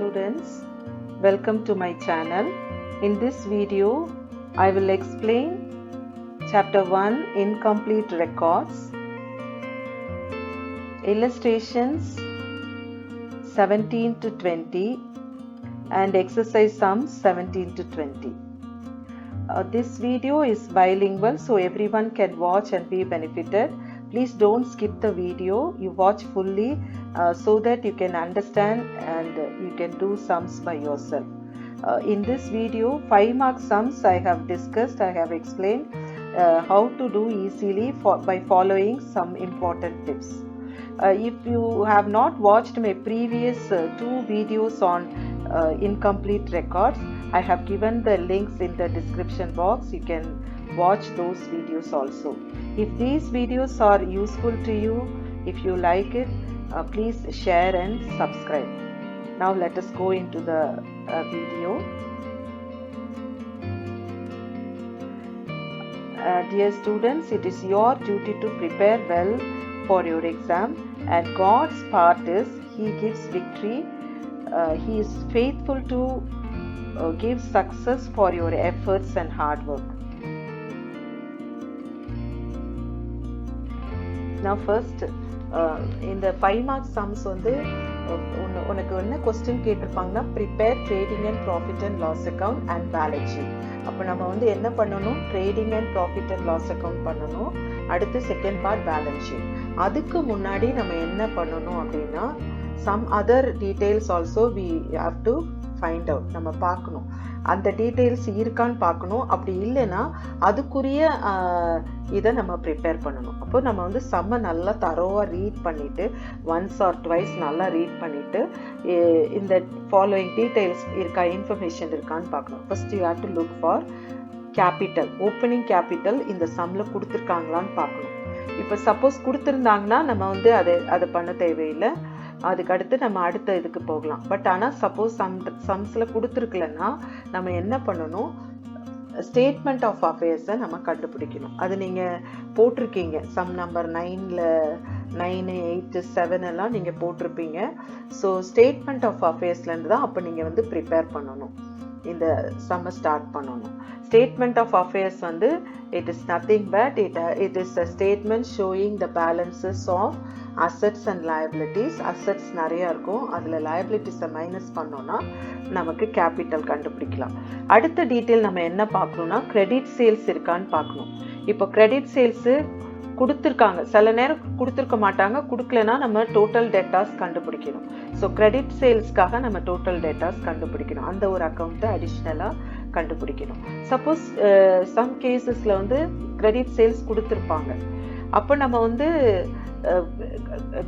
students, welcome to my channel. In this video I will explain chapter 1 incomplete records, illustrations 17 to 20 and exercise sums 17 to 20. This video is bilingual, so everyone can watch and be benefited. Please don't skip the video, you watch fully so that you can understand and you can do sums by yourself. In this video, 5 mark sums I have discussed, I have explained how to do easily by following some important tips. If you have not watched my previous 2 videos on incomplete records, I have given the links in the description box. You can watch those videos also. If these videos are useful to you, if you like it, please share and subscribe. Now let us go into the video. Dear students, it is your duty to prepare well for your exam, and God's part is He gives victory. He is faithful to give success for your efforts and hard work. Now first, இந்த 5 mark sums வந்து உனக்கு என்ன question கேட்டிருப்பாங்கன்னா prepare trading and profit and loss account and balance sheet. அப்போ நம்ம வந்து என்ன பண்ணணும், trading and profit and loss account பண்ணணும். அடுத்து செகண்ட் பார்ட் பேலன்ஸ் ஷீட். அதுக்கு முன்னாடி நம்ம என்ன பண்ணணும் அப்படின்னா some other details also we have to find out. நம்ம பார்க்கணும் அந்த டீட்டெயில்ஸ் இருக்கான்னு பார்க்கணும். அப்படி இல்லைன்னா அதுக்குரிய இதை நம்ம ப்ரிப்பேர் பண்ணணும். அப்போ நம்ம வந்து சம்மை நல்லா தரோவாக ரீட் பண்ணிவிட்டு ஒன்ஸ் ஆர் ட்வைஸ் நல்லா ரீட் பண்ணிவிட்டு இந்த ஃபாலோயிங் டீட்டெயில்ஸ் இருக்கா, இன்ஃபர்மேஷன் இருக்கான்னு பார்க்கணும். First you have to look for capital. Opening capital இந்த சம்மில் கொடுத்துருக்காங்களான்னு பார்க்கணும். இப்போ சப்போஸ் கொடுத்துருந்தாங்கன்னா நம்ம வந்து அதை பண்ண தேவையில்லை, அதுக்கு அடுத்து நம்ம அடுத்த இதுக்கு போகலாம். பட் ஆனால் சப்போஸ் சம்ஸில் கொடுத்துருக்கலன்னா நம்ம என்ன பண்ணணும், ஸ்டேட்மெண்ட் ஆஃப் அஃபேர்ஸை நம்ம கண்டுபிடிக்கணும். அது நீங்கள் போட்டிருக்கீங்க சம் நம்பர் 9ல் 9, 8, 7 எல்லாம் நீங்கள் போட்டிருப்பீங்க. ஸோ ஸ்டேட்மெண்ட் ஆஃப் அஃபேர்ஸ்லேருந்து தான் அப்போ நீங்கள் வந்து ப்ரிப்பேர் பண்ணணும், இந்த சம்மை ஸ்டார்ட் பண்ணணும். ஸ்டேட்மெண்ட் ஆஃப் அஃபேர்ஸ் வந்து it is nothing but it is a statement showing the balances of assets and liabilities. assets நிறைய இருக்கும், அதில் liabilities-ஐ மைனஸ் பண்ணோன்னா நமக்கு கேபிட்டல் கண்டுபிடிக்கலாம். அடுத்த டீட்டெயில் நம்ம என்ன பார்க்கணும்னா கிரெடிட் சேல்ஸ் இருக்கான்னு பார்க்கணும். இப்போ கிரெடிட் சேல்ஸு கொடுத்துருக்காங்க, சில நேரம் கொடுத்துருக்க மாட்டாங்க, கொடுக்கலன்னா நம்ம டோட்டல் டேட்டாஸ் கண்டுபிடிக்கணும். ஸோ கிரெடிட் சேல்ஸ்க்காக நம்ம டோட்டல் டேட்டாஸ் கண்டுபிடிக்கணும், அந்த ஒரு அக்கௌண்ட்டை அடிஷ்னலாக கண்டுபிடிக்கணும். சப்போஸ் சம் கேசஸில் வந்து கிரெடிட் சேல்ஸ் கொடுத்துருப்பாங்க, அப்போ நம்ம வந்து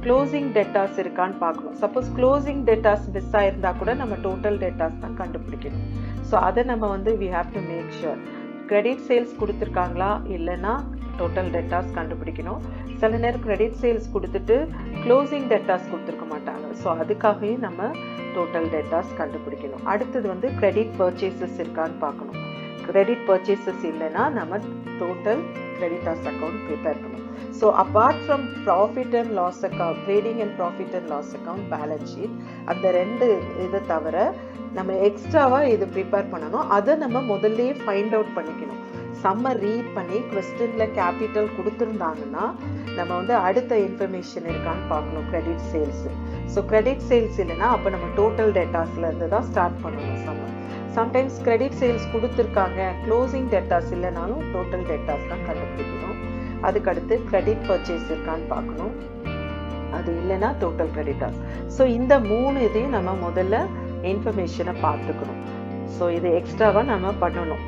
க்ளோசிங் டேட்டாஸ் இருக்கான்னு பார்க்கணும். சப்போஸ் க்ளோசிங் டேட்டாஸ் மிஸ் ஆயிருந்தா கூட நம்ம டோட்டல் டேட்டாஸ் தான் கண்டுபிடிக்கணும். ஸோ அதை நம்ம வந்து we have to make sure credit sales கொடுத்துருக்காங்களா இல்லைன்னா டோட்டல் டேட்டாஸ் கண்டுபிடிக்கணும். சில நேரம் கிரெடிட் சேல்ஸ் கொடுத்துட்டு க்ளோசிங் டேட்டாஸ் கொடுத்துருக்க மாட்டாங்க, ஸோ அதுக்காகவே நம்ம டோட்டல் டேட்டாஸ் கண்டுபிடிக்கணும். அடுத்தது வந்து கிரெடிட் பர்ச்சேசஸ் இருக்கான்னு பார்க்கணும். கிரெடிட் பர்ச்சேசஸ் இல்லைன்னா நம்ம டோட்டல் கிரெடிட்டாஸ் அக்கௌண்ட் ப்ரிப்பேர் பண்ணணும். So apart from profit and loss account, trading and profit and loss account, balance sheet, அந்த 2 இதை தவிர நம்ம எக்ஸ்ட்ராவாக இது ப்ரிப்பேர் பண்ணணும். அதை நம்ம முதல்ல ஃபைண்ட் அவுட் பண்ணிக்கணும். சம்மை ரீட் பண்ணி கொஸ்டினில் கேபிட்டல் கொடுத்துருந்தாங்கன்னா நம்ம வந்து அடுத்த இன்ஃபர்மேஷன் இருக்கான்னு பார்க்கணும், credit sales. So credit sales இல்லைன்னா அப்போ நம்ம டோட்டல் டேட்டாஸ்லேருந்து தான் ஸ்டார்ட் பண்ணணும் சம்மை. சம்டைம்ஸ் கிரெடிட் சேல்ஸ் கொடுத்துருக்காங்க, க்ளோசிங் டேட்டாஸ் இல்லைனாலும் டோட்டல் டேட்டாஸ் தான் கண்டுபிடிக்கணும். அதுக்கடுத்து கிரெடிட் பர்ச்சேஸ் இருக்கான்னு பார்க்கணும், அது இல்லைன்னா டோட்டல் கிரெடிட்டாஸ். ஸோ இந்த 3 இதையும் நம்ம முதல்ல இன்ஃபர்மேஷனை பார்த்துக்கணும். ஸோ இது எக்ஸ்ட்ராவாக நம்ம பண்ணணும்.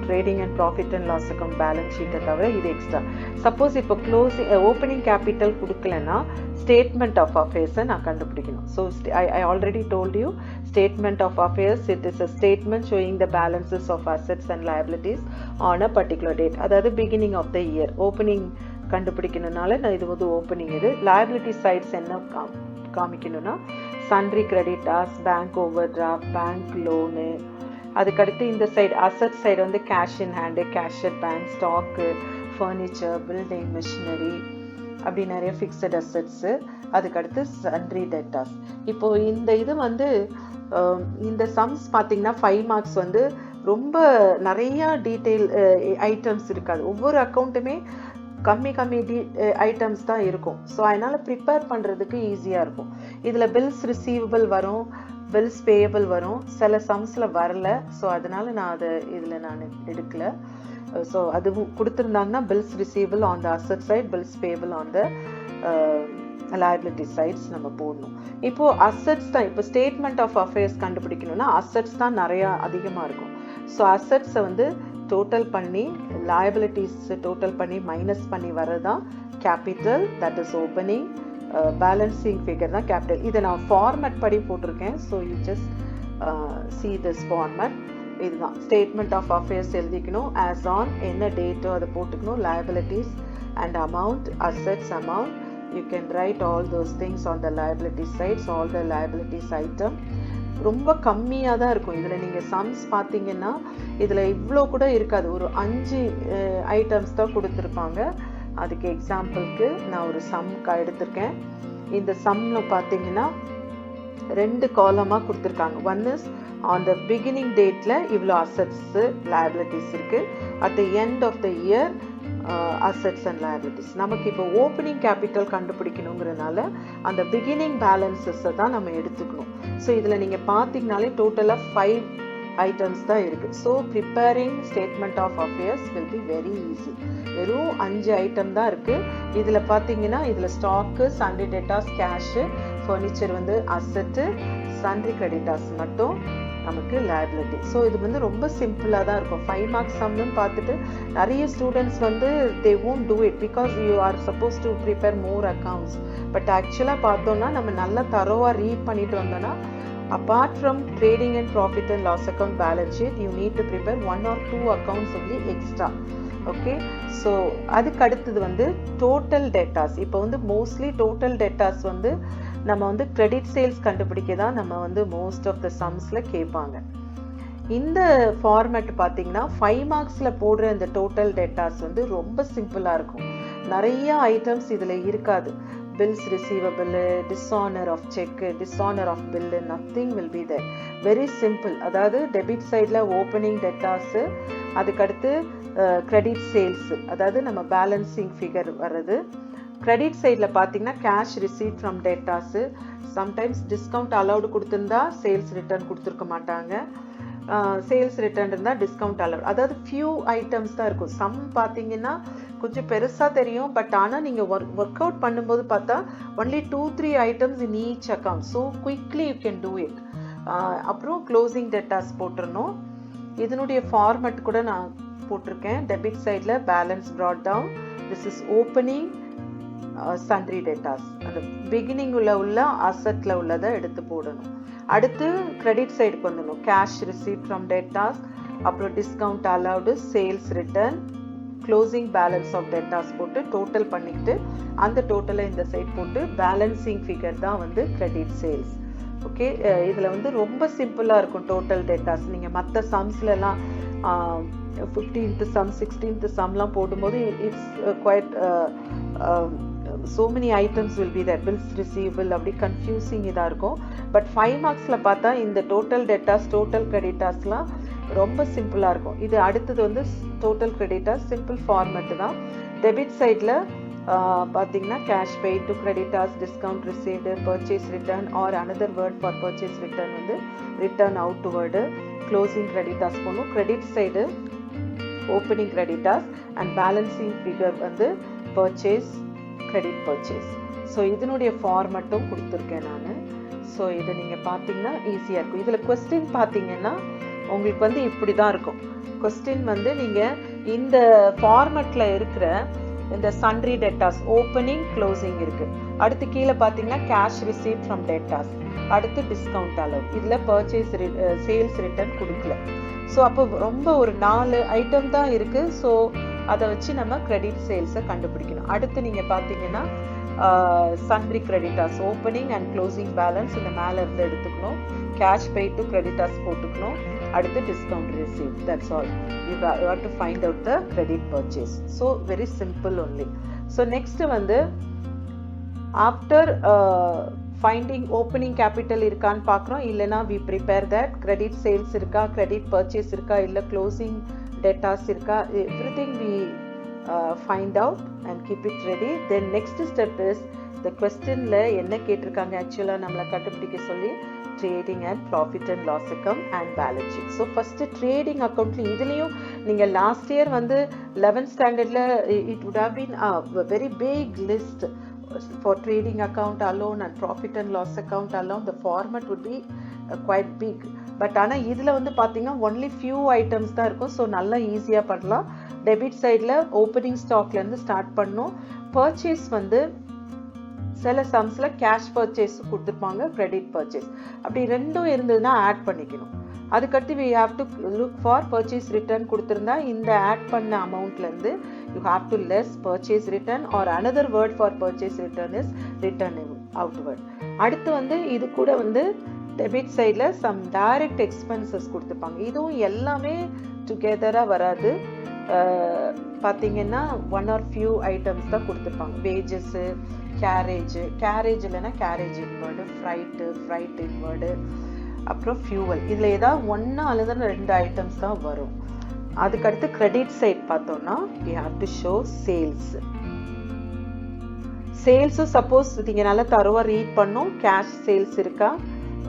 Trading and profit and loss account, balance ஷீட்டை தவிர இது எக்ஸ்ட்ரா. சப்போஸ் இப்போ ஓப்பனிங் கேபிட்டல் கொடுக்கலன்னா ஸ்டேட்மெண்ட் ஆஃப் அஃபேர்ஸை நான் கண்டுபிடிக்கணும். So I already told you statement of affairs it is a statement showing the balances of assets and liabilities on a particular date, அதாவது beginning of the year. Opening கண்டுபிடிக்கணும்னால நான் இது வந்து opening. இது liability sides என்ன காமிக்கணும்னா sundry creditors, bank overdraft, bank loan. அதுக்கடுத்து இந்த சைடு அசட் சைடு வந்து cash in hand, cash at bank, stock, furniture, building, machinery, அப்படி நிறைய ஃபிக்ஸட் அசட்ஸு. அதுக்கடுத்து சன்ட்ரி டெட்டாஸ். இப்போது இந்த இது வந்து இந்த சம்ஸ் பார்த்தீங்கன்னா 5 மார்க்ஸ் வந்து ரொம்ப நிறைய டீட்டெயில் ஐட்டம்ஸ் இருக்காது. ஒவ்வொரு அக்கௌண்ட்டுமே கம்மி ஐட்டம்ஸ் தான் இருக்கும். ஸோ அதனால் ப்ரிப்பேர் பண்ணுறதுக்கு ஈஸியாக இருக்கும். இதில் பில்ஸ் ரிசீவபிள் வரும், பில்ஸ் பேயபிள் வரும், சில சம்ஸில் வரல. ஸோ அதனால் நான் அதை இதில் நான் எடுக்கல. ஸோ அது கொடுத்துருந்தாங்கன்னா bills receivable on the asset side, bills payable on the liability sides நம்ம போடணும். இப்போ அசட்ஸ் தான், இப்போ ஸ்டேட்மெண்ட் ஆஃப் அஃபேர்ஸ் கண்டுபிடிக்கணும்னா அசட்ஸ் தான் நிறையா அதிகமாக இருக்கும். ஸோ அசட்ஸை வந்து டோட்டல் பண்ணி liabilities டோட்டல் பண்ணி மைனஸ் பண்ணி வரதான் capital, that is opening. Balancing figure தான் கேபிட்டல். இதை நான் ஃபார்மேட் படி போட்டிருக்கேன். So you just see this format. இதுதான் ஸ்டேட்மெண்ட் ஆஃப் அஃபேர்ஸ் எழுதிக்கணும். ஆஸ் ஆன் என்ன டேட்டோ அதை போட்டுக்கணும். liabilities and amount, assets amount. You can write all those things on the liability side. So all the liabilities item ரொம்ப கம்மியாக தான் இருக்கும். இதில் நீங்கள் சம்ஸ் பார்த்தீங்கன்னா இதில் இவ்வளோ கூட இருக்காது. ஒரு 5 ஐட்டம்ஸ் தான் கொடுத்துருப்பாங்க. அதுக்கு எக்ஸாம்பிளுக்கு நான் ஒரு சம் எடுத்திருக்கேன். இந்த சம்மில் பார்த்தீங்கன்னா 2 காலமாக கொடுத்துருக்காங்க. One is on the beginning டேட்டில் இவ்வளோ அசட்ஸு liabilities இருக்குது. At the end of the year assets and liabilities. நமக்கு இப்போ ஓப்பனிங் கேபிட்டல் கண்டுபிடிக்கணுங்கிறதுனால அந்த பிகினிங் பேலன்சஸை தான் நம்ம எடுத்துக்கணும். ஸோ இதில் நீங்கள் பார்த்தீங்கனாலே டோட்டலாக 5 ஐட்டம்ஸ் தான் இருக்குது. So preparing statement of affairs will be very easy. வெறும் 5 ஐட்டம் தான் இருக்குது. இதில் பார்த்தீங்கன்னா இதில் stock, sundry debtors, cash, furniture வந்து அசட்டு, சன்ட்ரி கிரெடிட்டாஸ் மட்டும் நமக்கு liability. ஸோ இது வந்து ரொம்ப சிம்பிளாக தான் இருக்கும். 5 மார்க்ஸ் சம்னு பார்த்துட்டு நிறைய ஸ்டூடெண்ட்ஸ் வந்து they won't do it because you are supposed to prepare more accounts. But ஆக்சுவலாக பார்த்தோன்னா நம்ம நல்லா தரோவாக ரீட் பண்ணிட்டு வந்தோன்னா apart from trading and profit and loss account balance sheet, you need to prepare 1 or 2 accounts only extra. Okay, so அதுக்கு அடுத்தது வந்து total datas. இப்போ வந்து மோஸ்ட்லி டோட்டல் டேட்டாஸ் வந்து நம்ம வந்து கிரெடிட் சேல்ஸ் கண்டுபிடிக்க தான் நம்ம வந்து மோஸ்ட் ஆஃப் த சம்ஸில் கேட்பாங்க. இந்த ஃபார்மேட் பார்த்தீங்கன்னா 5 மார்க்ஸில் போடுற இந்த டோட்டல் டேட்டாஸ் வந்து ரொம்ப சிம்பிளாக இருக்கும். நிறைய ஐட்டம்ஸ் இதில் இருக்காது. Bills receivable, dishonour of cheque, dishonour of bill, nothing will be there. Very simple. அதாவது டெபிட் சைடில் ஓப்பனிங் டேட்டாஸு, அதுக்கடுத்து கிரெடிட் சேல்ஸு, அதாவது நம்ம பேலன்சிங் ஃபிகர் வர்றது. கிரெடிட் சைடில் பார்த்தீங்கன்னா cash receipt from debtors. Sometimes discount allowed கொடுத்துருந்தா சேல்ஸ் ரிட்டர்ன் கொடுத்துருக்க மாட்டாங்க. சேல்ஸ் ரிட்டர்ன் இருந்தால் டிஸ்கவுண்ட் அலௌட். அதாவது ஃபியூ ஐட்டம்ஸ் தான் இருக்கும். சம் பார்த்தீங்கன்னா கொஞ்சம் பெருசாக தெரியும். பட் ஆனால் நீங்கள் ஒர்க் அவுட் பண்ணும்போது பார்த்தா only 2-3 items in each account. So quickly you can do it. அப்புறம் க்ளோசிங் டேட்டாஸ் போட்டுடணும். இதனுடைய ஃபார்மேட் கூட நான் போட்டிருக்கேன். டெபிட் சைடில் balance brought down. This is opening sundry debtors. அந்த பிகினிங் உள்ள அசட்டில் உள்ளதை எடுத்து போடணும். அடுத்து கிரெடிட் சைடுக்கு வந்துடணும். கேஷ் ரிசீட் ஃப்ரம் டேட்டாஸ், அப்புறம் discount allowed, sales return, closing balance of debtors போட்டு டோட்டல் பண்ணிக்கிட்டு அந்த டோட்டலை இந்த சைட் போட்டு பேலன்சிங் ஃபிகர் தான் வந்து கிரெடிட் சேல்ஸ். ஓகே, இதில் வந்து ரொம்ப சிம்பிளாக இருக்கும் டோட்டல் டேட்டாஸ். நீங்கள் மற்ற சம்ஸ்லலாம் 15th sum 16th sumலாம் போடும்போது it's quite so many items will be there. Bills receivable அப்படி கன்ஃபியூசிங் இதாக இருக்கும். பட் 5 மார்க்ஸில் பார்த்தா இந்த டோட்டல் டேட்டாஸ், டோட்டல் கிரெடிட்டாஸ்லாம் ரொம்ப சிம்பிளாக இருக்கும். இது அடுத்தது வந்து டோட்டல் கிரெடிட்டாஸ் சிம்பிள் ஃபார்மேட்டு தான். டெபிட் சைடில் பார்த்தீங்கன்னா cash paid to creditors, discount received, purchase return or another word for purchase return வந்து return outward, closing creditors போகணும். Credit side opening creditors and balancing figure வந்து purchase, credit purchase. So இதனுடைய ஃபார்மட்டும் கொடுத்துருக்கேன் நான். So இதை நீங்கள் பார்த்தீங்கன்னா ஈஸியாக இருக்கும். இதில் கொஸ்டின் பார்த்தீங்கன்னா உங்களுக்கு வந்து இப்படி தான் இருக்கும். கொஸ்டின் வந்து நீங்கள் இந்த ஃபார்மட்டில் இருக்கிற இந்த சன்ட்ரி டேட்டாஸ் ஓப்பனிங், க்ளோசிங் இருக்குது. அடுத்து கீழே பார்த்தீங்கன்னா கேஷ் ரிசீட் ஃப்ரம் டேட்டாஸ், அடுத்து டிஸ்கவுண்ட் அலௌட். இதில் பர்ச்சேஸ் சேல்ஸ் ரிட்டர்ன் கொடுக்கல. ஸோ அப்போ ரொம்ப ஒரு 4 ஐட்டம் தான் இருக்குது. ஸோ அதை வச்சு நம்ம கிரெடிட் சேல்ஸை கண்டுபிடிக்கணும். அடுத்து நீங்கள் பார்த்தீங்கன்னா sundry creditors opening and closing balance இந்த மேலே இருந்து எடுத்துக்கணும். கேஷ் பெய்ட் டு கிரெடிட்டாஸ் போட்டுக்கணும். அடுத்து discount receive. That's all. You have to find out the credit purchase. So very simple only. So next வந்து ஆஃப்டர் ஃபைண்டிங் ஓப்பனிங் கேபிட்டல் இருக்கான்னு பார்க்குறோம். இல்லைனா we prepare that. Credit sales இருக்கா, credit purchase இருக்கா, இல்லை closing debtors இருக்கா, everything we find out and keep it ready. Then next step is the questionல என்ன கேட்டிருக்காங்க ஆக்சுவலா நம்மளை கண்டுபிடிக்க சொல்லி trading and profit and loss account and balance sheet. So first trading accountல இதுலயும் நீங்க last year வந்து 11th standardல it would have been a very big list for trading account alone and profit and loss account alone. The format would be quite big. But ஆனால் இதில் வந்து பார்த்தீங்கன்னா only few items தான் இருக்கும். So நல்லா ஈஸியாக பண்ணலாம். டெபிட் சைடில் ஓப்பனிங் ஸ்டாக்லேருந்து ஸ்டார்ட் பண்ணணும். பர்ச்சேஸ் வந்து சில சம்ஸில் கேஷ் பர்ச்சேஸ் கொடுத்துருப்பாங்க, கிரெடிட் பர்ச்சேஸ். அப்படி ரெண்டும் இருந்ததுன்னா ஆட் பண்ணிக்கணும். அதுக்கடுத்து we have to look for purchase return கொடுத்துருந்தா இந்த ஆட் பண்ண அமௌண்ட்லேருந்து you have to less purchase return or another word for purchase return is return outward. அடுத்து வந்து இது கூட வந்து டெபிட் சைடில் சம் டைரக்ட் எக்ஸ்பென்சஸ் கொடுத்துருப்பாங்க. இதுவும் எல்லாமே டுகெதராக வராது. பார்த்தீங்கன்னா ஒன் ஆர் ஃபியூ ஐட்டம்ஸ் தான் கொடுத்துருப்பாங்க. வேஜஸ்ஸு, கேரேஜ் இல்லைன்னா கேரேஜ் இன்வேர்டு, ஃப்ரைட் இன்வேர்டு, அப்புறம் ஃபியூவல். இதில் ஏதாவது ஒன்று அல்லது 2 ஐட்டம்ஸ் தான் வரும். அதுக்கடுத்து கிரெடிட் சைட் பார்த்தோம்னா வி ஹாவ் டு ஷோ சேல்ஸும் சப்போஸ் நீங்கள் நல்லா தரவாக ரீட் பண்ணோம். கேஷ் சேல்ஸ் இருக்கா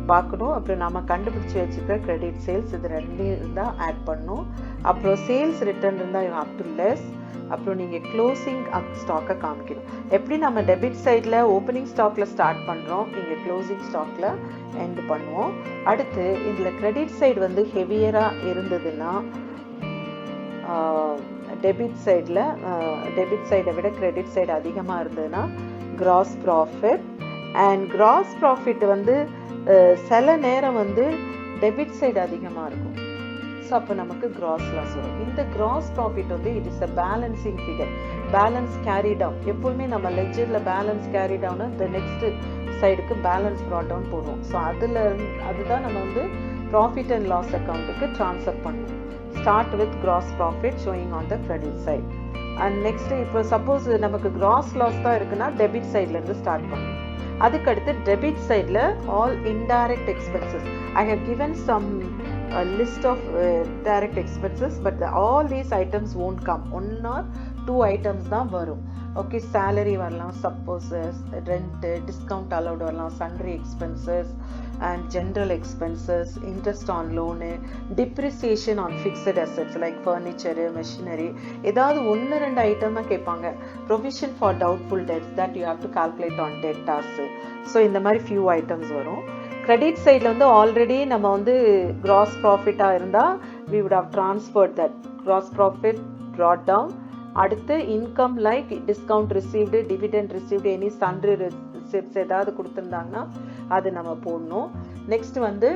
பார்க்கணும். அப்புறம் நம்ம கண்டுபிடிச்சி வச்சுக்கிற கிரெடிட் சேல்ஸ் இது 2 இருந்தால் ஆட் பண்ணணும். அப்புறம் சேல்ஸ் ரிட்டர்ன் இருந்தால் யூ ஹாவ் டு லெஸ். அப்புறம் நீங்கள் க்ளோசிங் ஸ்டாக்கை காமிக்கணும். எப்படி நம்ம டெபிட் சைடில் ஓப்பனிங் ஸ்டாக்கில் ஸ்டார்ட் பண்ணுறோம், இங்கே க்ளோசிங் ஸ்டாக்கில் எண்ட் பண்ணுவோம். அடுத்து இதில் கிரெடிட் சைடு வந்து ஹெவியராக இருந்ததுன்னா டெபிட் சைடை விட கிரெடிட் சைடு அதிகமாக இருந்ததுன்னா gross profit. And cross profit வந்து சில நேரம் வந்து டெபிட் சைடு அதிகமாக இருக்கும். ஸோ அப்போ நமக்கு கிராஸ் லாஸ் வரும். இந்த கிராஸ் ப்ராஃபிட் வந்து it is a balancing figure. Balance carry down எப்போவுமே நம்ம லெட்ஜரில் பேலன்ஸ் கேரி டவுன் இந்த நெக்ஸ்ட் சைடுக்கு பேலன்ஸ் ப்ராட் டவுன் போடுவோம். ஸோ அதுதான் நம்ம வந்து ப்ராஃபிட் அண்ட் லாஸ் அக்கௌண்ட்டுக்கு ட்ரான்ஸ்ஃபர் பண்ணுவோம். Start with gross profit showing on the credit side. And next இப்போ சப்போஸ் நமக்கு கிராஸ் லாஸ் தான் இருக்குன்னா டெபிட் சைட்லேருந்து ஸ்டார்ட் பண்ணுவோம். அதுக்கடுத்து டெபிட் சைடில் all indirect expenses. I have given some list of direct expenses but all these items won't come. 1 or 2 items தான் வரும். ஓகே, சேலரி வரலாம், சப்போஸ் ரெண்ட், டிஸ்கவுண்ட் அலவுட் வரலாம், sundry expenses and general expenses, interest on loan, depreciation on fixed assets like furniture, machinery. ஏதாவது 1-2 item தான் கேட்பாங்க. Provision for doubtful debts that you have to calculate on debtors. So இந்த மாதிரி few items வரும். Credit சைடில் வந்து already நம்ம வந்து கிராஸ் ப்ராஃபிட்டாக இருந்தால் we would have transferred that gross profit brought down. அடுத்து income like discount received, dividend received, any sundry receipts ஏதாவது கொடுத்துருந்தாங்கன்னா அது நம்ம போடணும். நெக்ஸ்ட் வந்து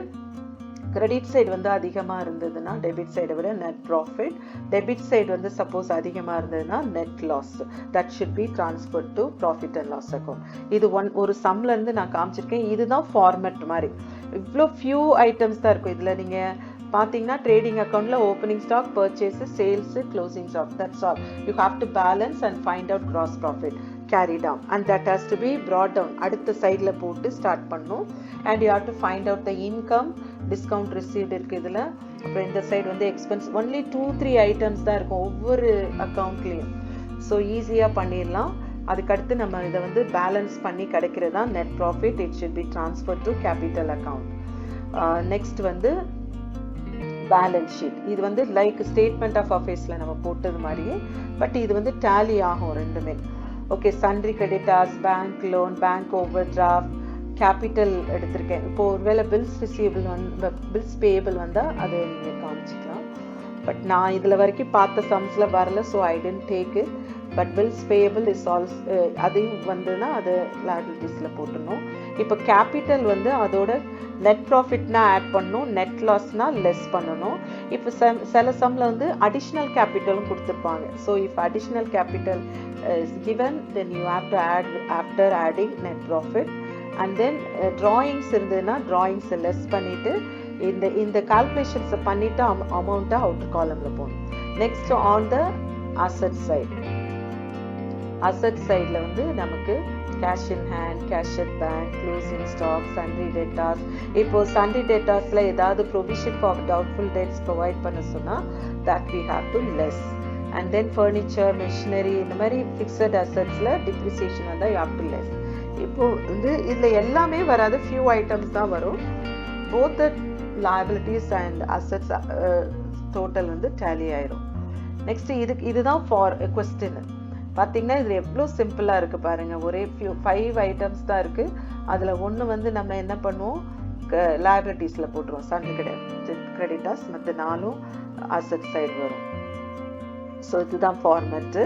கிரெடிட் சைடு வந்து அதிகமாக இருந்ததுன்னா டெபிட் சைடை விட நெட் ப்ராஃபிட். டெபிட் சைடு வந்து சப்போஸ் அதிகமாக இருந்ததுன்னா net loss. That should be transfer to profit and loss account. இது ஒரு சம்லேருந்து நான் காமிச்சிருக்கேன். இதுதான் ஃபார்மேட் மாதிரி. இவ்வளோ ஃபியூ ஐட்டம்ஸ் தான் இருக்கும். இதில் நீங்கள் பார்த்தீங்கன்னா ட்ரேடிங் அக்கௌண்ட்டில் opening stock, purchase, sales, closing stock, that's all. You have to balance and find out gross profit, carry down and that has to be brought down. அடுத்த சைடில் போட்டு ஸ்டார்ட் பண்ணும். And you have to find out the income, discount received இருக்குது இதில். அப்புறம் இந்த side வந்து expense. Only 2-3 items தான் இருக்கும் ஒவ்வொரு அக்கௌண்ட்லேயும். ஸோ ஈஸியாக பண்ணிடலாம். அதுக்கடுத்து நம்ம இதை வந்து பேலன்ஸ் பண்ணி கிடைக்கிறது தான் net profit. It should be transfer to capital account. Next வந்து பேலன்ஸ் ஷீட். இது வந்து லைக் ஸ்டேட்மெண்ட் ஆஃப் அஃபேர்ஸில் நம்ம போட்டது மாதிரியே, பட் இது வந்து டேலி ஆகும் ரெண்டுமே. Okay, sundry creditors, bank loan, bank over draft, capital எடுத்திருக்கேன். இப்போ ஒருவேளை பில்ஸ் பேயபிள் வந்தால் அதை நீங்கள் காமிச்சிக்கலாம். பட் நான் இதில் வரைக்கும் பார்த்த சம்ஸில் வரல, so I didn't take it. But bills payable is also அதையும் வந்துன்னா அது லைபிலிட்டிஸில் போட்டணும். இப்போ கேபிட்டல் வந்து அதோட நெட் ப்ராஃபிட்னா ஆட் பண்ணணும், நெட் லாஸ்னா லெஸ் பண்ணணும். இப்போ சில சம்மில் வந்து அடிஷ்னல் கேபிட்டலும் கொடுத்துருப்பாங்க. So if additional capital is given then you have to add after adding net profit. And then drawings இருந்ததுன்னா ட்ராயிங்ஸை லெஸ் பண்ணிவிட்டு இந்த கால்குலேஷன்ஸை பண்ணிவிட்டு அமௌண்ட்டை அவுட்டர் காலமில் போகணும். Next on the asset side asset சைடில் வந்து நமக்கு cash in hand, cash at bank, closing stock, sundry debtors. இப்போ சன்ட்ரி டெட்டாஸில் ஏதாவது provision for doubtful debts provide பண்ண சொன்னால் that we have to less. And then furniture, machinery, இந்த மாதிரி ஃபிக்ஸட் அசட்ஸில் டிப்ரிசியேஷன் வந்தால் யூ ஹாவ் டு லெஸ். இப்போ வந்து இதில் எல்லாமே வராது, ஃபியூ ஐட்டம்ஸ் தான் வரும். Both the liabilities and assets total வந்து டேலி ஆயிரும். நெக்ஸ்ட் இதுதான் ஃபார் கொஸ்டின். பார்த்தீங்கன்னா இது எவ்வளோ சிம்பிளாக இருக்குது பாருங்கள். ஒரே 5 ஐட்டம்ஸ் தான் இருக்குது. அதில் ஒன்று வந்து நம்ம என்ன பண்ணுவோம், லைபிலிட்டிஸில் போட்டுருவோம், சன்ட்ரி கிரெடிட்டாஸ், மற்ற 4 அசட் சைடு வரும். ஸோ இதுதான் format.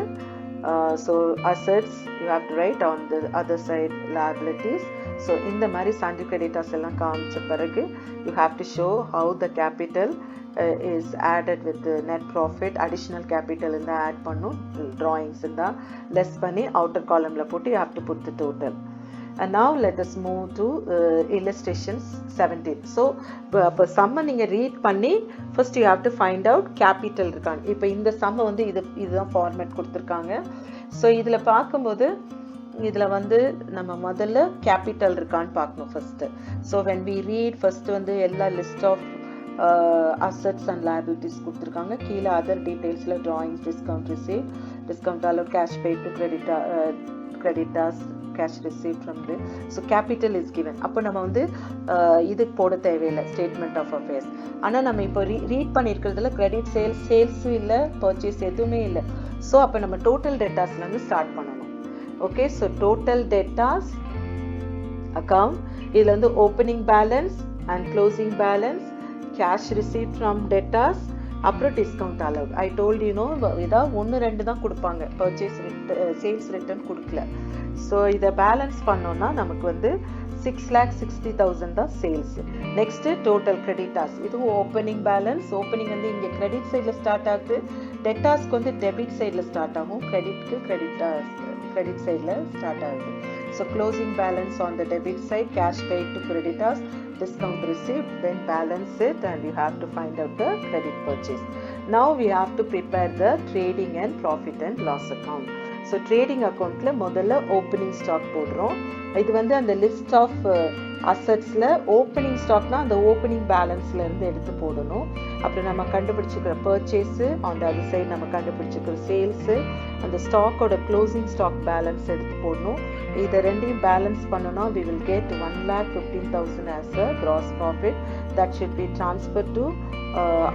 So assets you have to write on the other side liabilities. So இந்த மாதிரி சன்ட்ரி கிரெடிட்டாஸ் எல்லாம் காமிச்ச பிறகு you have to show how the capital is added with the net profit. additional capital in the add பண்ணும், drawings in the less பண்ணி outer column ல போட்டு you have to put the total. And now let us move to illustration 17. so அப்ப sum நீங்க read பண்ணி first you have to find out capital இருக்கான். இப்போ இந்த sum வந்து இதுதான் format கொடுத்திருக்காங்க. so இதுல பார்க்கும்போது இதுல வந்து நம்ம முதல்ல capital இருக்கான்னு பார்க்கணும் first. so when we read first வந்து எல்லா list of assets and liabilities கொடுத்திருக்காங்க. கீழே other detailsல drawings, discount receipt, discount allowed, cash paid to creditors, cash received from the. so capital is given. அப்போ நம்ம வந்து இது போட தேவையில்லை, statement of affairs. ஆனால் நம்ம இப்போ ரீட் பண்ணியிருக்கிறதுல கிரெடிட் சேல்ஸும் இல்லை, பர்ச்சேஸ் எதுவுமே இல்லை. ஸோ அப்போ நம்ம டோட்டல் டேட்டாஸ்லேருந்து ஸ்டார்ட் பண்ணணும். Okay, so total datas account, இதில் வந்து opening balance and closing balance, cash received from debtors, அப்புறம் discount allowed. I told you know ஏதாவது 1-2 தான் கொடுப்பாங்க, purchase sales return கொடுக்கல. ஸோ இதை பேலன்ஸ் பண்ணோம்னா நமக்கு வந்து 6,60,000 தான் சேல்ஸ். நெக்ஸ்ட் டோட்டல் கிரெடிட்டாஸ், இதுவும் ஓப்பனிங் பேலன்ஸ். ஓப்பனிங் வந்து இங்கே கிரெடிட் சைடில் ஸ்டார்ட் ஆகுது, டெட்டாஸ்க்கு வந்து டெபிட் சைடில் ஸ்டார்ட் ஆகும், கிரெடிட்க்கு கிரெடிட் சைடில் ஸ்டார்ட் ஆகுது. So closing balance on the debit side, cash paid to creditors, discount received, then balance it and you have to find out the credit purchase. Now we have to prepare the trading and profit and loss account. So trading accountல முதல்ல opening stock போடுறோம். இது வந்து அந்த list of assetsல opening stockனா அந்த opening balanceல இருந்து எடுத்து போடணும். அப்புறம் நம்ம கண்டுபிடிச்சிக்கிற purchase, on the other side நம்ம கண்டுபிடிச்சிக்கிற sales, அந்த ஸ்டாக்கோட closing stock balance எடுத்து போடணும். இதை ரெண்டையும் பேலன்ஸ் பண்ணோம்னா we will get 1,15,000 as a gross profit that should be transferred to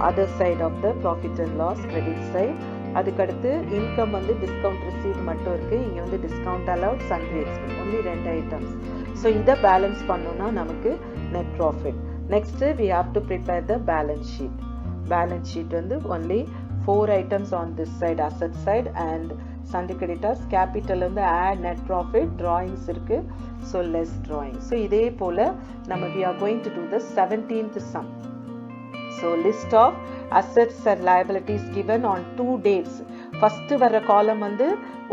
other side of the profit and loss, credit side. அதுக்கடுத்து income வந்து டிஸ்கவுண்ட் ரிசீவ் மட்டும் இருக்கு, இங்கே வந்து discount allowed, sundry expense, only 2 items. So இதை balance பண்ணோம்னா நமக்கு net profit. Next we have to prepare the balance sheet. balance sheet வந்து only 4 items on this side, asset side and sundry creditors. capital வந்து add net profit, drawings இருக்கு, so less drawings. so இதே போல நம்ம we are going to do the 17th sum. so list of assets and liabilities given on 2 dates. first வர column வந்து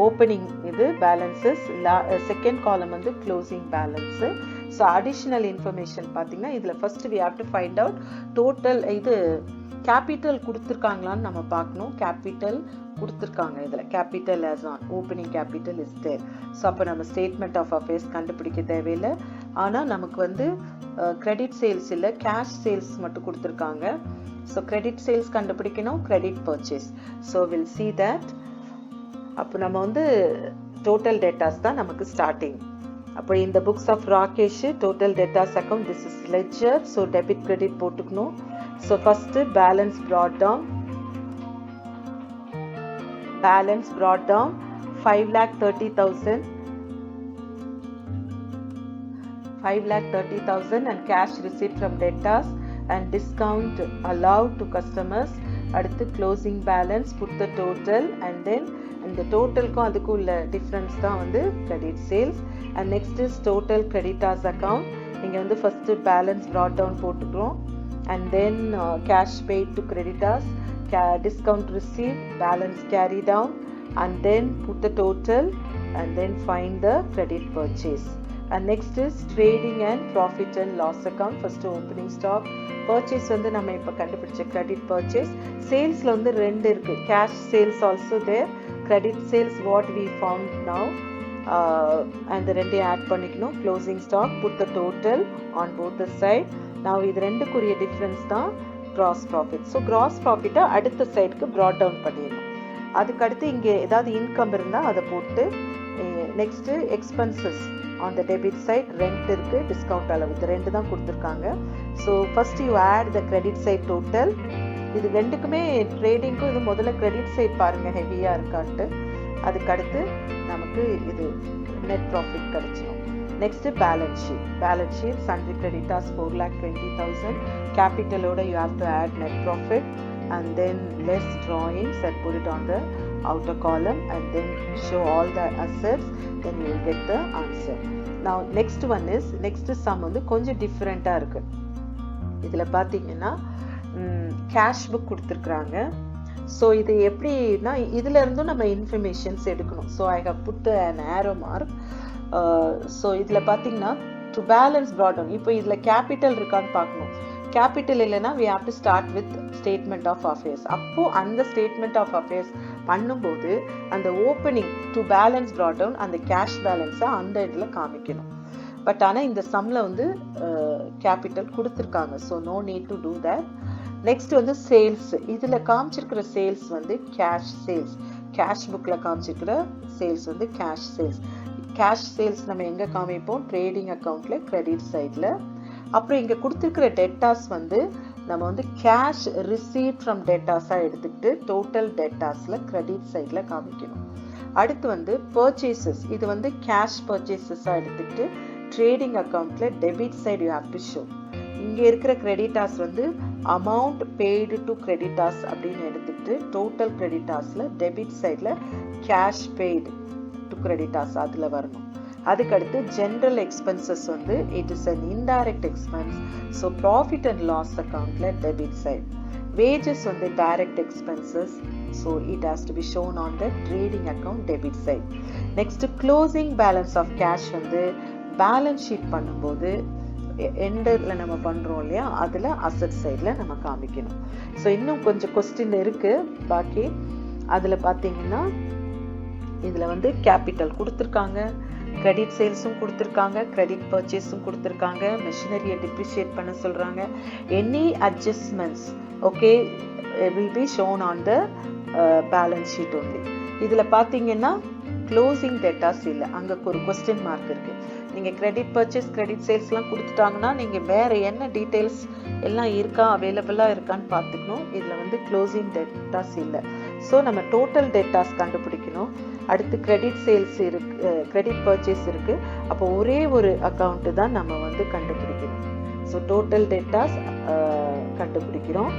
opening இது balances, second column வந்து closing balance. so additional information பார்த்தீங்கன்னா இதுல first we have to find out total இது capital கொடுத்துருக்காங்களான்னு நம்ம பார்க்கணும். கேபிட்டல் கொடுத்துருக்காங்க, இதில் capital as on opening capital is there. So அப்போ நம்ம ஸ்டேட்மெண்ட் ஆஃப் அஃபேர்ஸ் கண்டுபிடிக்க தேவையில்லை. ஆனால் நமக்கு வந்து கிரெடிட் சேல்ஸ் இல்லை, கேஷ் சேல்ஸ் மட்டும் கொடுத்துருக்காங்க. ஸோ கிரெடிட் சேல்ஸ் கண்டுபிடிக்கணும், credit purchase. So will see that. அப்போ நம்ம வந்து டோட்டல் டேட்டாஸ் தான் நமக்கு ஸ்டார்டிங். அப்போ இந்த books of Rakesh total debtors account, this is ledger. So debit credit போட்டுக்கணும். So first balance brought down 5,30,000 and cash received from debtors and discount allowed to customers. அடுத்து closing balance, put the total and then இந்த டோட்டலுக்கும் அதுக்கும் உள்ள difference தான் வந்து credit sales. And next is total creditors account. இங்கே வந்து first balance brought down போட்டுக்கிறோம். and then cash paid to creditors, discount received, balance carry down, and then put the total and then find the credit purchase. And next is trading and profit and loss account. first opening stock, purchase வந்து நம்ம இப்ப கண்டுபிடிச்ச credit purchase. சேல்ஸ்ல வந்து ரெண்டு இருக்கு, cash sales also there credit sales what we found now, and ரெண்டு add பண்ணிக்கணும். Closing stock, put the total on both the side. நான் இது ரெண்டுக்குரிய டிஃப்ரென்ஸ் தான் கிராஸ் ப்ராஃபிட். ஸோ கிராஸ் ப்ராஃபிட்டை அடுத்த சைடுக்கு ப்ராட் டவுன் பண்ணிடணும். அதுக்கடுத்து இங்கே ஏதாவது இன்கம் இருந்தால் அதை போட்டு, next expenses on the debit side, rent இருக்குது, டிஸ்கவுண்ட் அளவு, இது ரெண்டு தான் கொடுத்துருக்காங்க. So first you add the credit side total. இது ரெண்டுக்குமே ட்ரேடிங்க்கும் இது முதல்ல கிரெடிட் சைட் பாருங்கள் ஹெவியாக இருக்கான்ட்டு. அதுக்கடுத்து நமக்கு இது நெட் ப்ராஃபிட் கிடைச்சிடும். Next balance sheet sundry creditors 4,20,000. கேபிட்டலோட you have to add net profit and then less drawings and put it on the outer column and then show all the assets, then you will get the answer. Now next one is next sum வந்து கொஞ்சம் டிஃபரெண்டா இருக்கு. இதுல பாத்தீங்கன்னா cash book கொடுத்துருக்காங்க. So இது எப்படின்னா இதுல இருந்தும் நம்ம இன்ஃபர்மேஷன்ஸ் எடுக்கணும். So I have put an arrow mark. So இதுல பாத்தீங்கன்னா டு பேலன்ஸ் ப்ராட் டவுன், இப்போ இதுல கேபிட்டல் இருக்கான்னு பார்க்கணும். கேபிட்டல் இல்லைன்னா we have to start with statement of affairs. அப்போ அந்த ஸ்டேட்மெண்ட் ஆஃப் அஃபேர்ஸ் பண்ணும்போது அந்த opening to balance brought down அந்த கேஷ் பேலன்ஸை அந்த இடத்துல காமிக்கணும். பட் ஆனால் இந்த சம்மில் வந்து கேபிட்டல் கொடுத்துருக்காங்க. So no need to do that. Next வந்து சேல்ஸ். இதில் காமிச்சிருக்கிற சேல்ஸ் வந்து கேஷ் சேல்ஸ். கேஷ் புக்கில் காமிச்சிருக்கிற சேல்ஸ் வந்து கேஷ் சேல்ஸ். கேஷ் சேல்ஸ் நம்ம எங்கே காமிப்போம்? ட்ரேடிங் அக்கௌண்ட்டில் கிரெடிட் சைடில். அப்புறம் இங்கே கொடுத்துருக்கிற டெட்டாஸ் வந்து நம்ம வந்து கேஷ் ரிசீவ் ஃப்ரம் டெட்டாஸாக எடுத்துக்கிட்டு டோட்டல் டெட்டாஸில் கிரெடிட் சைடில் காமிக்கணும். அடுத்து வந்து பர்ச்சேசஸ். இது வந்து கேஷ் பர்ச்சேசஸாக எடுத்துக்கிட்டு ட்ரேடிங் அக்கௌண்ட்டில் debit side you have to show. இங்கே இருக்கிற கிரெடிட்டாஸ் வந்து அமௌண்ட் பெய்டு டு கிரெடிட்டாஸ் அப்படின்னு எடுத்துக்கிட்டு டோட்டல் கிரெடிட்டாஸில் டெபிட் சைடில் கேஷ் பெய்டு டு கிரெடிட்டாஸ் அதில் வரணும். அதுக்கடுத்து ஜென்ரல் எக்ஸ்பென்சஸ் வந்து it is an indirect expense. So profit and loss அக்கௌண்ட்ல டெபிட் சைட். வேஜஸ் வந்து direct expenses. So it has to be shown on the trading account debit side. Next closing balance of cash வந்து balance sheet பண்ணும்போது எண்டில் நம்ம பண்ணுறோம் இல்லையா, அதில் asset சைடில் நம்ம காமிக்கணும். ஸோ இன்னும் கொஞ்சம் கொஸ்டின் இருக்குது பாக்கி. அதில் பார்த்தீங்கன்னா இதில் வந்து கேபிட்டல் கொடுத்துருக்காங்க, கிரெடிட் சேல்ஸும் கொடுத்துருக்காங்க, கிரெடிட் பர்ச்சேஸும் கொடுத்துருக்காங்க, மெஷினரியை டிப்ரிஷியேட் பண்ண சொல்கிறாங்க. Any adjustments okay will be shown on the balance sheet only. இதில் பார்த்தீங்கன்னா க்ளோசிங் டெட்டாஸ் இல்லை, அங்கே ஒரு கொஸ்டின் மார்க் இருக்குது. நீங்கள் கிரெடிட் பர்ச்சேஸ் கிரெடிட் சேல்ஸ்லாம் கொடுத்துட்டாங்கன்னா நீங்கள் வேறு என்ன டீட்டெயில்ஸ் எல்லாம் இருக்கா அவைலபிளாக இருக்கான்னு பார்த்துக்கணும். இதில் வந்து க்ளோசிங் டெட்டாஸ் இல்லை. ஸோ நம்ம டோட்டல் டெட்டாஸ் கண்டுபிடிக்கணும். அடுத்து கிரெடிட் சேல்ஸ் இருக்கு, கிரெடிட் பர்ச்சேஸ் இருக்கு. அப்போ ஒரே ஒரு அக்கௌண்ட் தான் நம்ம வந்து கண்டுபிடிக்கணும். ஸோ டோட்டல் டெட்டாஸ் கண்டுபிடிக்கிறோம்.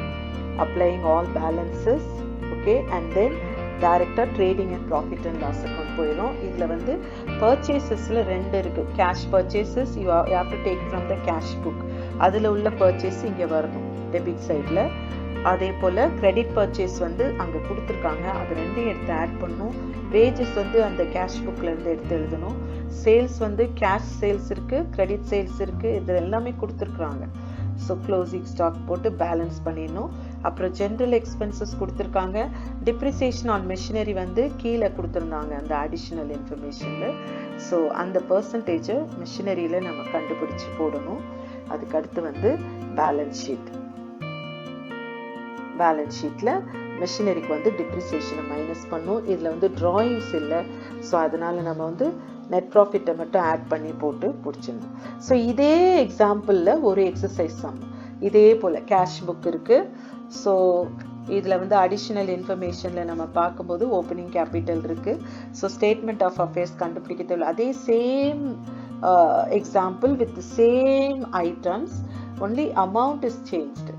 Applying all balances okay. And then டைரக்டாக trading and profit and loss account போயிடும். இதில் வந்து பர்ச்சேசஸில் ரெண்டு இருக்குது. Cash purchases you have to take from the cash book. அதில் உள்ள பர்ச்சேஸ் இங்கே வரணும் டெபிட் சைடில். அதே போல் கிரெடிட் பர்ச்சேஸ் வந்து அங்கே கொடுத்துருக்காங்க, அது ரெண்டையும் எடுத்து ஆட் பண்ணணும். வேஜஸ் வந்து அந்த கேஷ் புக்லேருந்து எடுத்து எழுதணும். சேல்ஸ் வந்து கேஷ் சேல்ஸ் இருக்குது, கிரெடிட் சேல்ஸ் இருக்குது, இது எல்லாமே கொடுத்துருக்குறாங்க. ஸோ க்ளோசிங் ஸ்டாக் போட்டு பேலன்ஸ் பண்ணிடணும். அப்புறம் ஜென்ரல் எக்ஸ்பென்சஸ் கொடுத்துருக்காங்க. டிப்ரிசியேஷன் ஆன் மெஷினரி வந்து கீழே கொடுத்துருந்தாங்க அந்த அடிஷ்னல் இன்ஃபர்மேஷனில். ஸோ அந்த பர்சன்டேஜை மெஷினரியில் நம்ம கண்டுபிடிச்சி போடணும். அதுக்கடுத்து வந்து பேலன்ஸ் ஷீட். பேலன்ஸ் ஷீட்டில் மெஷினரிக்கு வந்து டிப்ரிசியேஷனை மைனஸ் பண்ணும். இதில் வந்து ட்ராயிங்ஸ் இல்லை. ஸோ அதனால் நம்ம வந்து நெட் ப்ராஃபிட்டை மட்டும் ஆட் பண்ணி போட்டு பிடிச்சிடணும். ஸோ இதே எக்ஸாம்பிளில் ஒரு எக்ஸசைஸ் சம் இதே போல் கேஷ் புக் இருக்குது. ஸோ இதில் வந்து அடிஷ்னல் இன்ஃபர்மேஷனில் நம்ம பார்க்கும்போது ஓப்பனிங் கேபிட்டல் இருக்குது. ஸோ ஸ்டேட்மெண்ட் ஆஃப் அஃபேர்ஸ் கண்டுபிடிக்க தேவை. அதே same example with same items, only amount is changed.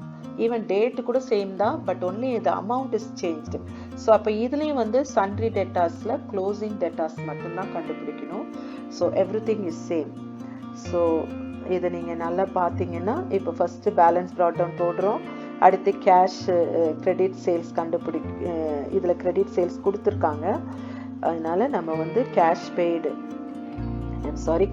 Even date கூட சேம் தான், but only the amount is changed. So அப்போ இதுலேயும் வந்து சன்ட்ரி டெட்டாஸில் க்ளோசிங் டெட்டாஸ் மட்டும்தான் கண்டுபிடிக்கணும். So every thing is same. So இதை நீங்கள் நல்லா பார்த்தீங்கன்னா இப்போ ஃபஸ்ட்டு பேலன்ஸ் ப்ராட் டவுன் போடுறோம். அடுத்து கேஷ் கிரெடிட் சேல்ஸ் இதில் கிரெடிட் சேல்ஸ் கொடுத்துருக்காங்க. அதனால நம்ம வந்து cash paid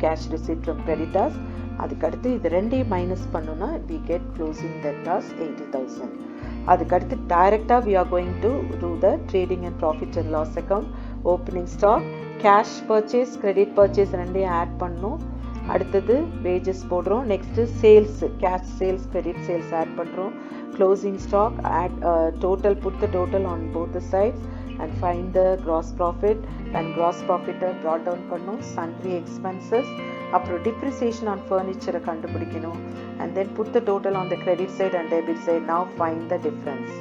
cash receipt from creditors. அதுக்கடுத்து இது ரெண்டையும் மைனஸ் பண்ணோன்னா we get closing debtors 80,000. அதுக்கடுத்து டைரக்டா we are going to do the trading and profit and loss account. Opening stock, cash purchase, credit purchase ரெண்டையும் ஆட் பண்ணோம். அடுத்தது wages போடுறோம். Next sales, cash sales, credit sales add பண்றோம். Closing stock, add total, put the total on both the sides and find the gross profit and gross profit brought down பண்ணோம். Sundry expenses, அப்புறம் depreciation on furniture கண்டுபிடிக்கணும். And then put the total on the credit side and debit side. Now find the difference.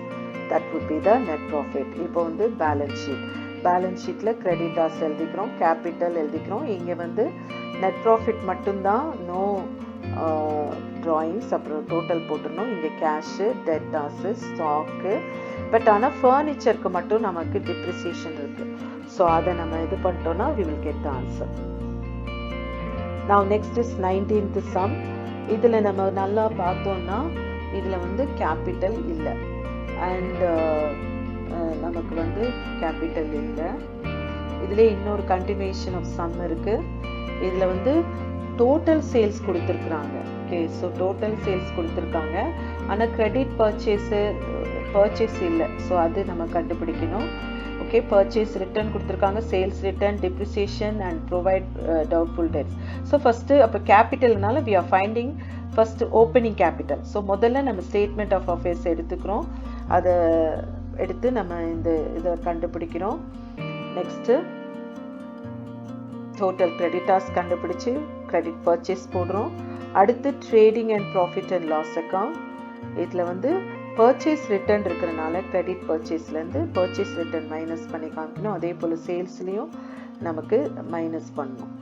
That would be the net profit. இப்போ வந்து balance sheet. Balance sheetல creditors எழுதிக்கிறோம், capital எழுதிக்கிறோம். இங்க வந்து net profit மட்டும்தான், no drawings. அப்புறம் total போட்டுறணும். இங்க cash, debtors, stock. பட் ஆனால் ஃபர்னிச்சருக்கு மட்டும் நமக்கு depreciation இருக்கு. ஸோ அதை நம்ம இது பண்ணிட்டோம்னா we will get the answer. Now next is 19th sum. இதுல நம்ம நல்லா பார்த்தோம்னா இதுல வந்து கேபிட்டல் இல்லை அண்ட் நமக்கு வந்து கேபிட்டல் இல்லை. இதுல இன்னொரு கண்டினியூஷன் ஆஃப் சம் இருக்கு. இதுல வந்து டோட்டல் சேல்ஸ் கொடுத்துருக்குறாங்க. ஓகே, ஸோ டோட்டல் சேல்ஸ் கொடுத்துருக்காங்க, ஆனால் கிரெடிட் பர்ச்சேஸ் இல்லை. ஸோ அது நம்ம கண்டுபிடிக்கணும். ஓகே, பர்ச்சேஸ் ரிட்டர்ன் கொடுத்துருக்காங்க, sales return, depreciation and provide doubtful debts. So first அப்போ கேபிட்டல்னால we are finding first opening capital. So முதல்ல நம்ம ஸ்டேட்மெண்ட் ஆஃப் அஃபேர்ஸ் எடுத்துக்கிறோம், அதை எடுத்து நம்ம இதை கண்டுபிடிக்கிறோம். நெக்ஸ்ட்டு டோட்டல் கிரெடிட்டார்ஸ் கண்டுபிடிச்சு கிரெடிட் பர்ச்சேஸ் போடுறோம். அடுத்து trading and profit and loss account. இதில் வந்து பர்ச்சேஸ் ரிட்டர்ன் இருக்கிறனால கிரெடிட் பர்ச்சேஸ்லேருந்து பர்ச்சேஸ் ரிட்டர்ன் மைனஸ் பண்ணி காமிக்கணும். அதே போல் சேல்ஸ்லேயும் நமக்கு மைனஸ் பண்ணணும்.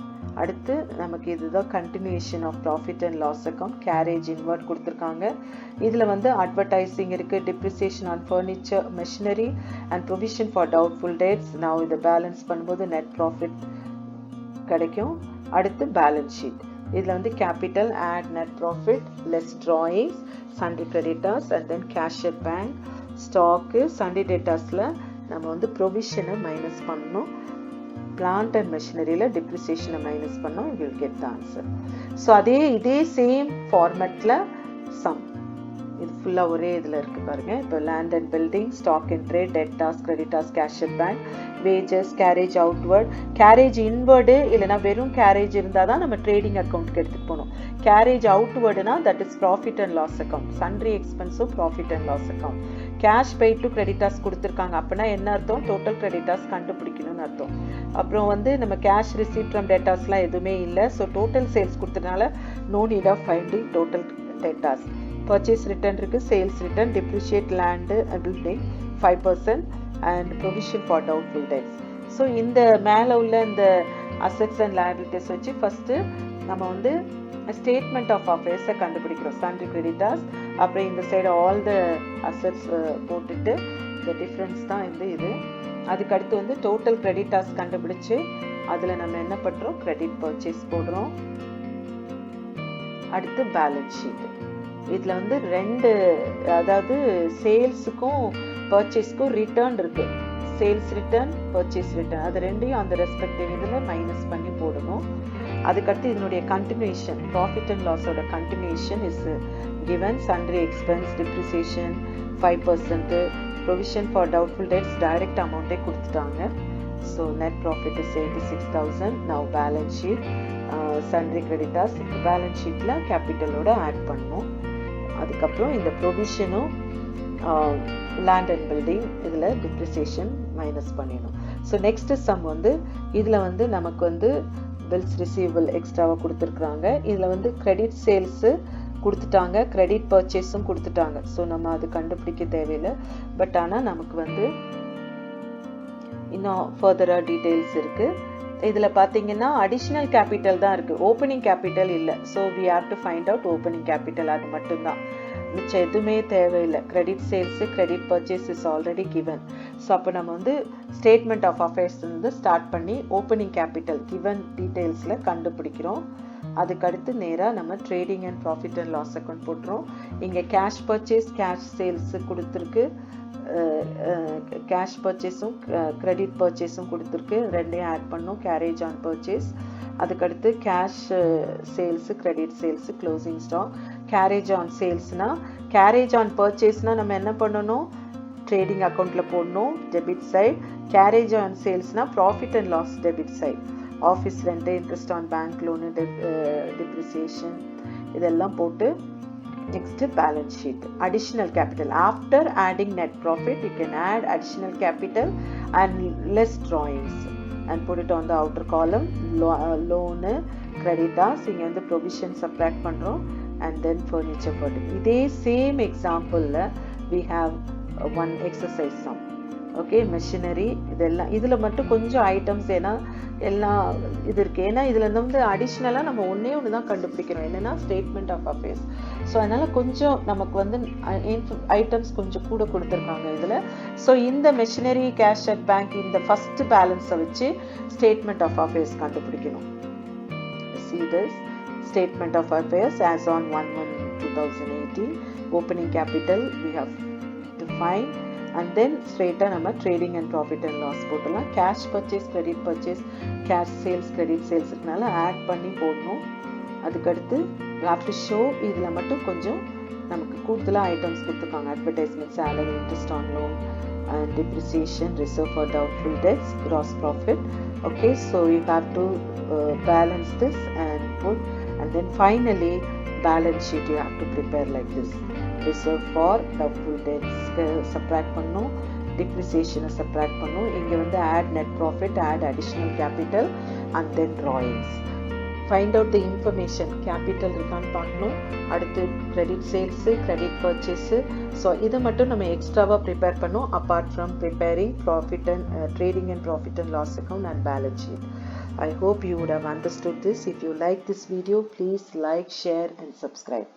அடுத்து நமக்கு இதுதான் continuation of profit and loss account. Carriage inward கொடுத்துருக்காங்க. இதில் வந்து அட்வர்டைசிங் இருக்குது, depreciation on furniture, machinery and provision for doubtful debts. நான் இதை பேலன்ஸ் பண்ணும்போது நெட் ப்ராஃபிட் கிடைக்கும். அடுத்து பேலன்ஸ் ஷீட். இதில் வந்து capital, add net profit, less drawings, sundry creditors and then cashier bank, stock, sundry டேட்டாஸில் நம்ம வந்து ப்ரொவிஷனை மைனஸ் பண்ணணும். பிளான்ட் அண்ட் மெஷினரியில் டிப்ரிசியேஷனை மைனஸ் பண்ணோம். You will get the answer. So இதே சேம் ஃபார்மேட்டில் சம் இது ஃபுல்லாக ஒரே இதில் இருக்குது பாருங்கள். இப்போ land and building, stock and trade, debtors, creditors, cashier bank, wages, carriage outward, carriage inward இல்லைனா வெறும் கேரேஜ் இருந்தால் தான் நம்ம ட்ரேடிங் அக்கௌண்ட்டுக்கு எடுத்துகிட்டு போகணும். கேரேஜ் அவுட்வர்டுனா that is profit and loss account. Sundry எக்ஸ்பென்ஸும் profit and loss account. Cash paid to creditors கொடுத்துருக்காங்க, அப்படின்னா என்ன அர்த்தம்? டோட்டல் கிரெடிட்டாஸ் கண்டுபிடிக்கணும்னு அர்த்தம். அப்புறம் வந்து நம்ம கேஷ் ரிசீவ் ஃப்ரம் டேட்டாஸ்லாம் எதுவுமே இல்லை. ஸோ டோட்டல் சேல்ஸ் கொடுத்ததுனால no need of finding total debtors. Purchase return இருக்குது, sales return, depreciate land building 5% and provision for doubtful debts. So இந்த மேலே உள்ள இந்த அசெட்ஸ் அண்ட் லைபிலிட்டிஸ் வச்சு ஃபஸ்ட்டு நம்ம வந்து ஸ்டேட்மெண்ட் ஆஃப் அஃபேர்ஸை கண்டுபிடிக்கிறோம். சன்ட்ரி கிரெடிட்டாஸ், அப்புறம் இந்த சைடு ஆல் த அசெட்ஸ் போட்டுட்டு இந்த டிஃப்ரென்ஸ் தான் இது. அதுக்கடுத்து வந்து டோட்டல் கிரெடிட்டாஸ் கண்டுபிடிச்சு அதில் நம்ம என்ன பண்ணுறோம்? கிரெடிட் பர்ச்சேஸ் போடுறோம். அடுத்து பேலன்ஸ் ஷீட். இதில் வந்து ரெண்டு, அதாவது சேல்ஸுக்கும் பர்ச்சேஸ்க்கும் ரிட்டர்ன் இருக்கு. சேல்ஸ் ரிட்டர்ன், பர்ச்சேஸ் ரிட்டர்ன், அது ரெண்டையும் அந்த ரெஸ்பெக்டிவ் இதில் மைனஸ் பண்ணி போடணும். அதுக்கடுத்து இதனுடைய கண்டினியூஷன், ப்ராஃபிட் அண்ட் லாஸோட continuation is given. Sundry expense, depreciation 5%, provision for doubtful debts direct அமௌண்ட்டே கொடுத்துட்டாங்க. So net profit is 86,000. Now balance sheet, sundry creditors balance ஷீட்டில் கேபிட்டலோட ஆட் பண்ணணும். அதுக்கப்புறம் இந்த ப்ரொவிஷனும் லேண்ட் அண்ட் பில்டிங் இதில் டிப்ரிசியேஷன் மைனஸ் பண்ணிடணும். ஸோ நெக்ஸ்ட் சம் வந்து இதில் வந்து நமக்கு வந்து பில்ஸ் ரிசீவபிள் எக்ஸ்ட்ராவாக கொடுத்துருக்குறாங்க. இதில் வந்து கிரெடிட் சேல்ஸு கொடுத்துட்டாங்க, கிரெடிட் பர்ச்சேஸும் கொடுத்துட்டாங்க. ஸோ நம்ம அது கண்டுபிடிக்க தேவையில்லை. பட் ஆனால் நமக்கு வந்து இன்னும் ஃபர்தராக டீட்டெயில்ஸ் இருக்குது. இதில் பார்த்தீங்கன்னா அடிஷ்னல் கேபிட்டல் தான் இருக்குது, ஓப்பனிங் கேபிட்டல் இல்லை. So we have to find out opening capital, அது மட்டும்தான். மிச்சம் எதுவுமே தேவையில்லை. Credit sales, credit purchase is already given. So அப்போ நம்ம வந்து ஸ்டேட்மெண்ட் ஆஃப் அஃபேர்ஸ் வந்து ஸ்டார்ட் பண்ணி ஓப்பனிங் கேபிட்டல் கிவன் டீட்டெயில்ஸில் கண்டுபிடிக்கிறோம். அதுக்கடுத்து நேராக நம்ம trading and profit and loss account போட்டுரும். இங்கே கேஷ் பர்ச்சேஸ், கேஷ் சேல்ஸு கொடுத்துருக்கு, கேஷ் பர்ச்சேஸும் கிரெடிட் பர்ச்சேஸும் கொடுத்துருக்கு, ரெண்டையும் ஆட் பண்ணோம். கேரேஜ் ஆன் பர்ச்சேஸ், அதுக்கடுத்து cash sales, credit sales, closing stock, carriage on சேல்ஸ்னா, கேரேஜ் ஆன் பர்ச்சேஸ்னா நம்ம என்ன பண்ணணும், ட்ரேடிங் அக்கௌண்ட்ல போடணும் டெபிட் சைட். கேரேஜ் ஆன் சேல்ஸ்னா profit and loss debit side. Office rent, interest on bank loan, depreciation இதெல்லாம் போட்டு next balance sheet. Additional capital, after adding net profit you can add additional capital and less drawings and put it on the outer column. Loan, creditors, இங்கே வந்து provision subtract பண்ணுறோம் and then furniture furniture. இதே same எக்ஸாம்பிளில் we have one exercise sum. Okay, machinery இதெல்லாம் இதில் மட்டும் கொஞ்சம் items ஏன்னா எல்லாம் இது இருக்குது. ஏன்னா இதில் வந்து அடிஷ்னலாக நம்ம ஒன்றே ஒன்று தான் கண்டுபிடிக்கணும், என்னென்னா ஸ்டேட்மெண்ட் ஆஃப் அஃபேர்ஸ். ஸோ அதனால் கொஞ்சம் நமக்கு வந்து ஐட்டம்ஸ் கொஞ்சம் கூட கொடுத்துருக்காங்க இதில். ஸோ இந்த மெஷினரி, கேஷ் அட் பேங்க், இந்த ஃபஸ்ட்டு பேலன்ஸை வச்சு ஸ்டேட்மெண்ட் ஆஃப் அஃபேர்ஸ் கண்டுபிடிக்கணும். See this statement of affairs as on 1/1/2018. Opening capital we have to find, and then straight நம்ம trading and profit and loss போடலாம். cash purchase, credit purchase, cash sales, credit sales இருக்கனால add பண்ணி போடணும். அதுக்கடுத்து we have to show, இதில் மட்டும் கொஞ்சம் நமக்கு கூடுதலாக ஐட்டம்ஸ் கொடுத்துருக்காங்க. Advertisement, salary, interest on loan and depreciation, reserve for doubtful debts, gross profit. Okay, so you have to balance this and put, and then finally balance sheet you have to prepare like this. Reserve for doubtful debts subtract பண்ணணும், depreciation subtract பண்ணணும். இங்கே வந்து add net profit, add additional capital and then drawings. Find out the information, capital இருக்கான்னு பார்க்கணும். அடுத்து credit sales, credit purchase. So இதை மட்டும் நம்ம எக்ஸ்ட்ராவாக ப்ரிப்பேர் பண்ணோம், apart from preparing profit and trading and profit and loss account and balance sheet. I hope you would have understood this. If you like this video, please like, share and subscribe.